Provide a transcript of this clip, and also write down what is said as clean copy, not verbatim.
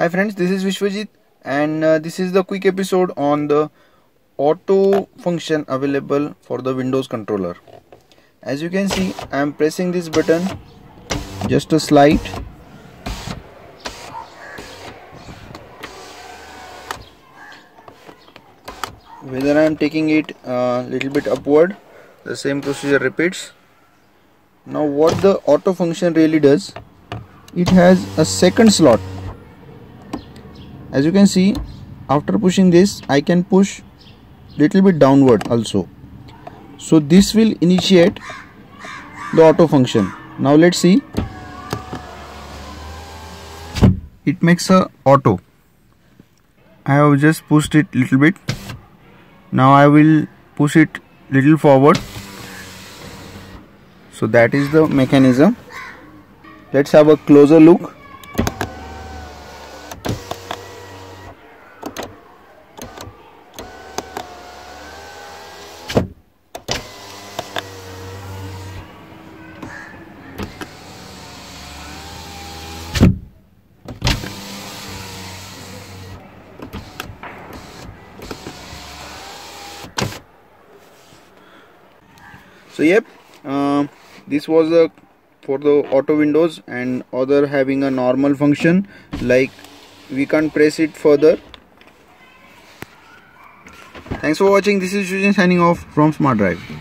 Hi friends, this is Vishwajit and this is the quick episode on the auto function available for the Windows controller. As you can see, I am pressing this button, just a slide. Whether I am taking it a little bit upward, the same procedure repeats. Now what the auto function really does, it has a second slot. As you can see, after pushing this, I can push little bit downward also. So this will initiate the auto function. Now let's see. It makes a auto. I have just pushed it little bit. Now I will push it little forward. So that is the mechanism. Let's have a closer look. So yep, this was for the auto windows, and other having a normal function like we can't press it further. Thanks for watching. This is Suzuki signing off from SMARTDrive.